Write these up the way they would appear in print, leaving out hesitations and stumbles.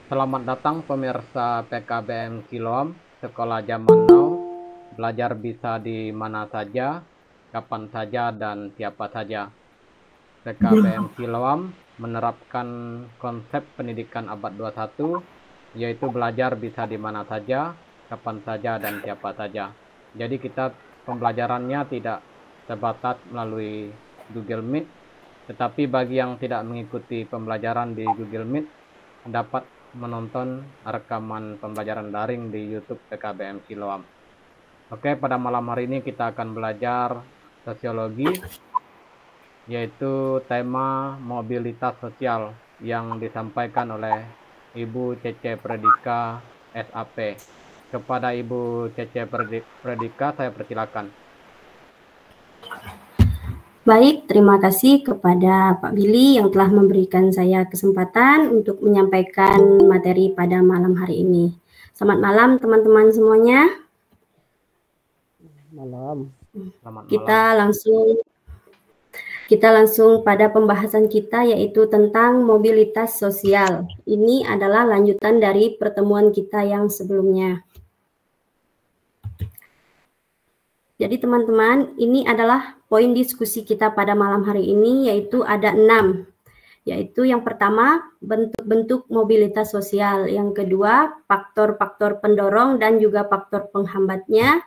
Selamat datang pemirsa PKBM Siloam, Sekolah Zaman Now. Belajar bisa di mana saja, kapan saja, dan siapa saja. PKBM Siloam menerapkan konsep pendidikan abad 21, yaitu belajar bisa di mana saja, kapan saja, dan siapa saja. Jadi pembelajarannya tidak terbatas melalui Google Meet, tetapi bagi yang tidak mengikuti pembelajaran di Google Meet, dapat menonton rekaman pembelajaran daring di YouTube PKBM Siloam. Oke, pada malam hari ini kita akan belajar sosiologi, yaitu tema mobilitas sosial yang disampaikan oleh Ibu Cece Perdika, SAP. Kepada Ibu Cece Perdika, saya persilakan. Baik, terima kasih kepada Pak Billy yang telah memberikan saya kesempatan untuk menyampaikan materi pada malam hari ini. Selamat malam teman-teman semuanya. Malam. Selamat malam. Kita langsung pada pembahasan kita, yaitu tentang mobilitas sosial. Ini adalah lanjutan dari pertemuan kita yang sebelumnya. Jadi teman-teman, ini adalah poin diskusi kita pada malam hari ini, yaitu ada 6. Yaitu yang pertama, bentuk-bentuk mobilitas sosial. Yang kedua, faktor-faktor pendorong dan juga faktor penghambatnya,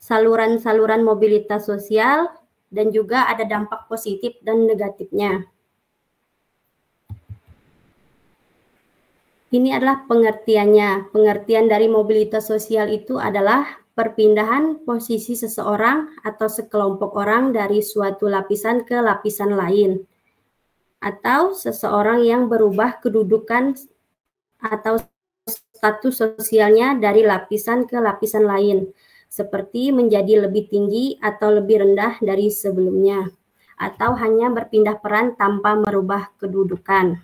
saluran-saluran mobilitas sosial, dan juga ada dampak positif dan negatifnya. Ini adalah pengertiannya. Pengertian dari mobilitas sosial itu adalah perpindahan posisi seseorang atau sekelompok orang dari suatu lapisan ke lapisan lain, atau seseorang yang berubah kedudukan atau status sosialnya dari lapisan ke lapisan lain, seperti menjadi lebih tinggi atau lebih rendah dari sebelumnya, atau hanya berpindah peran tanpa merubah kedudukan.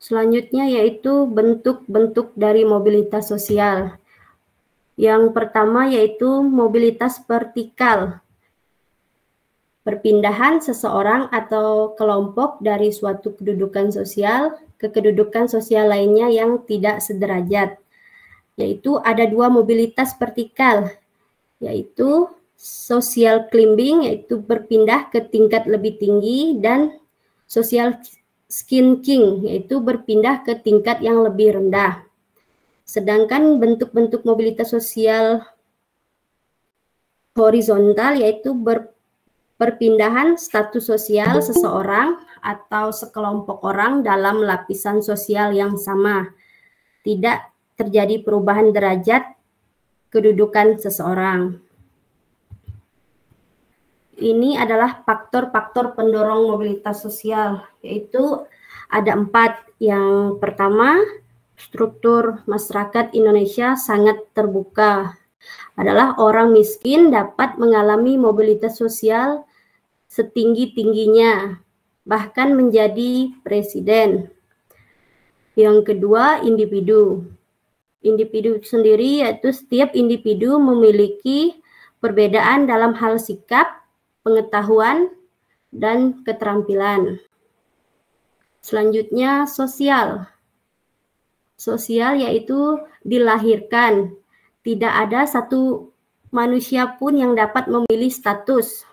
Selanjutnya yaitu bentuk-bentuk dari mobilitas sosial. Yang pertama yaitu mobilitas vertikal. Perpindahan seseorang atau kelompok dari suatu kedudukan sosial ke kedudukan sosial lainnya yang tidak sederajat. Yaitu ada 2 mobilitas vertikal, yaitu social climbing, yaitu berpindah ke tingkat lebih tinggi, dan social skinking, yaitu berpindah ke tingkat yang lebih rendah. Sedangkan bentuk-bentuk mobilitas sosial horizontal yaitu perpindahan status sosial seseorang atau sekelompok orang dalam lapisan sosial yang sama. Tidak terjadi perubahan derajat kedudukan seseorang. Ini adalah faktor-faktor pendorong mobilitas sosial, yaitu ada 4. Yang pertama, struktur masyarakat Indonesia sangat terbuka. Adalah orang miskin dapat mengalami mobilitas sosial setinggi-tingginya, bahkan menjadi presiden. Yang kedua, individu. Individu sendiri yaitu setiap individu memiliki perbedaan dalam hal sikap, pengetahuan, dan keterampilan. Selanjutnya, sosial. Sosial yaitu dilahirkan. Tidak ada satu manusia pun yang dapat memilih status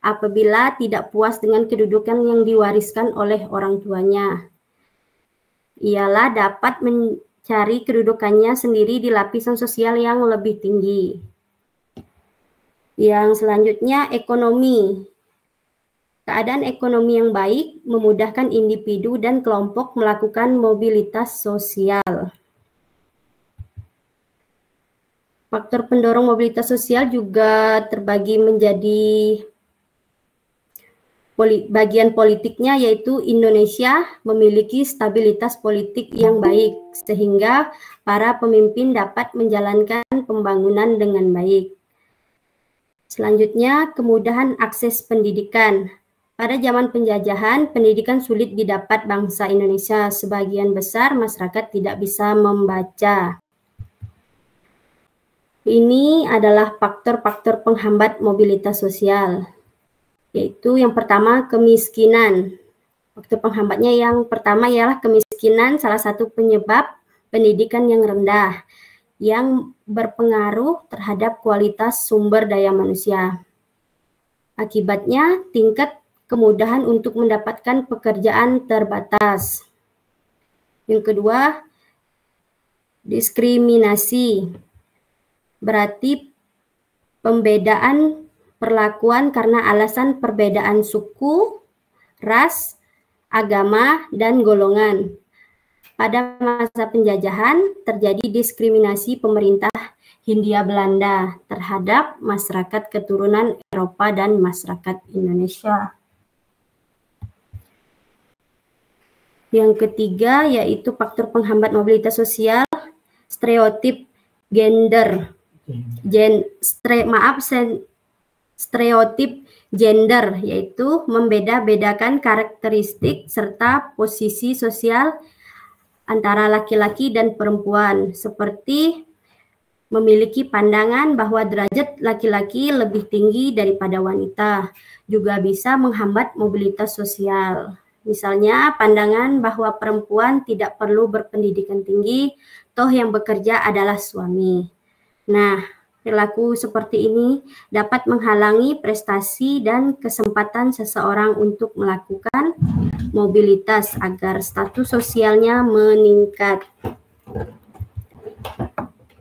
apabila tidak puas dengan kedudukan yang diwariskan oleh orang tuanya. Ialah dapat mencari kedudukannya sendiri di lapisan sosial yang lebih tinggi. Yang selanjutnya, ekonomi. Keadaan ekonomi yang baik memudahkan individu dan kelompok melakukan mobilitas sosial. Faktor pendorong mobilitas sosial juga terbagi menjadi bagian politiknya, yaitu Indonesia memiliki stabilitas politik yang baik sehingga para pemimpin dapat menjalankan pembangunan dengan baik. Selanjutnya, kemudahan akses pendidikan. Pada zaman penjajahan, pendidikan sulit didapat bangsa Indonesia. Sebagian besar masyarakat tidak bisa membaca. Ini adalah faktor-faktor penghambat mobilitas sosial, yaitu yang pertama, kemiskinan. Faktor penghambatnya yang pertama ialah kemiskinan, salah satu penyebab pendidikan yang rendah yang berpengaruh terhadap kualitas sumber daya manusia. Akibatnya, tingkat kemudahan untuk mendapatkan pekerjaan terbatas. Yang kedua, diskriminasi. Berarti pembedaan perlakuan karena alasan perbedaan suku, ras, agama, dan golongan. Pada masa penjajahan, terjadi diskriminasi pemerintah Hindia Belanda terhadap masyarakat keturunan Eropa dan masyarakat Indonesia. Yang ketiga yaitu faktor penghambat mobilitas sosial, stereotip gender. Stereotip gender yaitu membeda-bedakan karakteristik serta posisi sosial antara laki-laki dan perempuan, seperti memiliki pandangan bahwa derajat laki-laki lebih tinggi daripada wanita, juga bisa menghambat mobilitas sosial. Misalnya, pandangan bahwa perempuan tidak perlu berpendidikan tinggi, toh yang bekerja adalah suami. Nah, perilaku seperti ini dapat menghalangi prestasi dan kesempatan seseorang untuk melakukan mobilitas agar status sosialnya meningkat.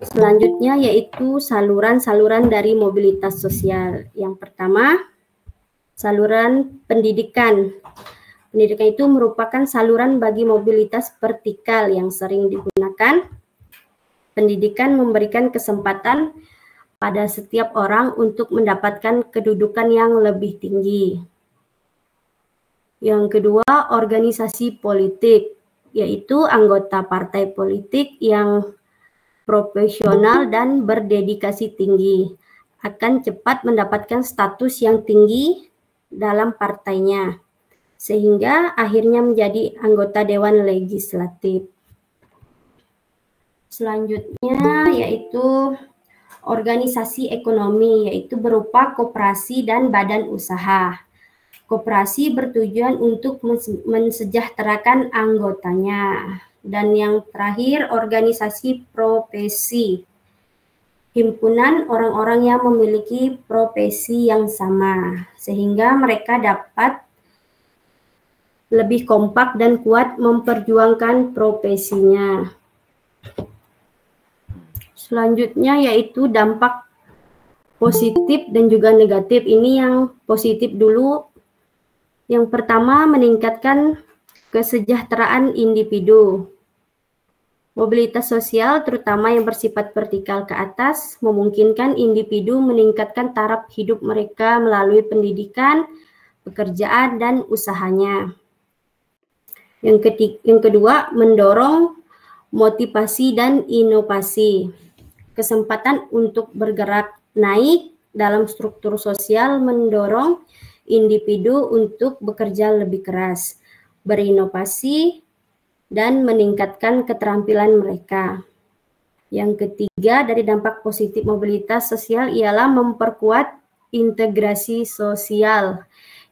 Selanjutnya yaitu saluran-saluran dari mobilitas sosial. Yang pertama, saluran pendidikan. Pendidikan itu merupakan saluran bagi mobilitas vertikal yang sering digunakan. Pendidikan memberikan kesempatan pada setiap orang untuk mendapatkan kedudukan yang lebih tinggi. Yang kedua, organisasi politik, yaitu anggota partai politik yang profesional dan berdedikasi tinggi akan cepat mendapatkan status yang tinggi dalam partainya, sehingga akhirnya menjadi anggota Dewan Legislatif. Selanjutnya yaitu organisasi ekonomi, yaitu berupa koperasi dan badan usaha. Koperasi bertujuan untuk mensejahterakan anggotanya. Dan yang terakhir, organisasi profesi. Himpunan orang-orang yang memiliki profesi yang sama, sehingga mereka dapat lebih kompak dan kuat memperjuangkan profesinya. Selanjutnya yaitu dampak positif dan juga negatif. Ini yang positif dulu. Yang pertama, meningkatkan kesejahteraan individu. Mobilitas sosial, terutama yang bersifat vertikal ke atas, memungkinkan individu meningkatkan taraf hidup mereka melalui pendidikan, pekerjaan, dan usahanya. Yang kedua, mendorong motivasi dan inovasi. Kesempatan untuk bergerak naik dalam struktur sosial mendorong individu untuk bekerja lebih keras, berinovasi, dan meningkatkan keterampilan mereka. Yang ketiga dari dampak positif mobilitas sosial ialah memperkuat integrasi sosial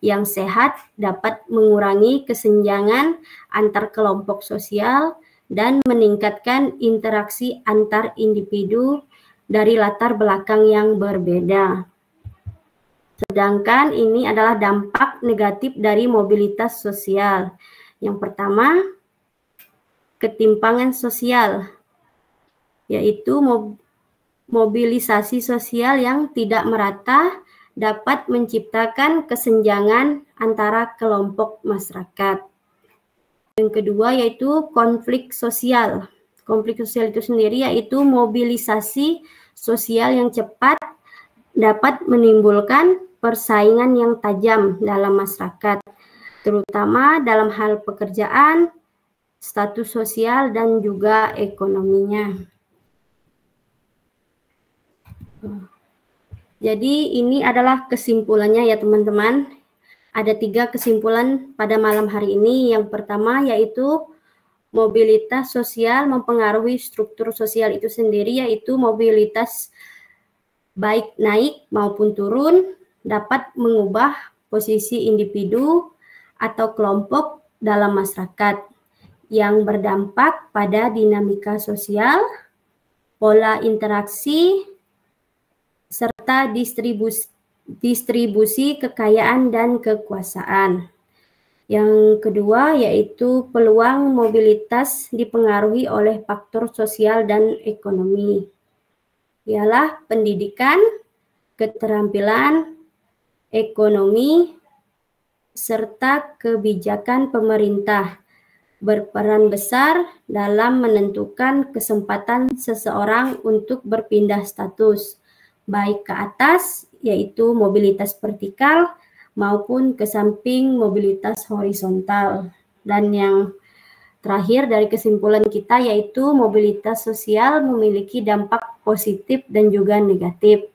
yang sehat, dapat mengurangi kesenjangan antar kelompok sosial, dan meningkatkan interaksi antar individu dari latar belakang yang berbeda. Sedangkan ini adalah dampak negatif dari mobilitas sosial. Yang pertama, ketimpangan sosial, yaitu mobilisasi sosial yang tidak merata dapat menciptakan kesenjangan antara kelompok masyarakat. Yang kedua yaitu konflik sosial. Konflik sosial itu sendiri yaitu mobilisasi sosial yang cepat dapat menimbulkan persaingan yang tajam dalam masyarakat, terutama dalam hal pekerjaan, status sosial, dan juga ekonominya. Jadi ini adalah kesimpulannya ya teman-teman. Ada 3 kesimpulan pada malam hari ini. Yang pertama yaitu mobilitas sosial mempengaruhi struktur sosial itu sendiri, yaitu mobilitas baik naik maupun turun dapat mengubah posisi individu atau kelompok dalam masyarakat yang berdampak pada dinamika sosial, pola interaksi, serta distribusi kekayaan dan kekuasaan. Yang kedua yaitu peluang mobilitas dipengaruhi oleh faktor sosial dan ekonomi. Ialah pendidikan, keterampilan, ekonomi, serta kebijakan pemerintah berperan besar dalam menentukan kesempatan seseorang untuk berpindah status, baik ke atas, yaitu mobilitas vertikal, maupun ke samping mobilitas horizontal. Dan yang terakhir dari kesimpulan kita yaitu mobilitas sosial memiliki dampak positif dan juga negatif.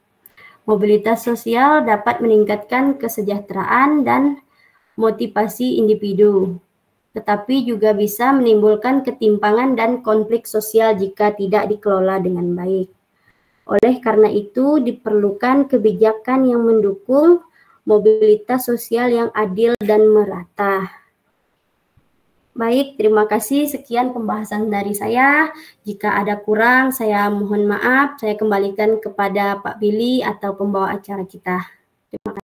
Mobilitas sosial dapat meningkatkan kesejahteraan dan motivasi individu, tetapi juga bisa menimbulkan ketimpangan dan konflik sosial jika tidak dikelola dengan baik. Oleh karena itu, diperlukan kebijakan yang mendukung mobilitas sosial yang adil dan merata. Baik, terima kasih. Sekian pembahasan dari saya. Jika ada kurang, saya mohon maaf. Saya kembalikan kepada Pak Billy atau pembawa acara kita. Terima kasih.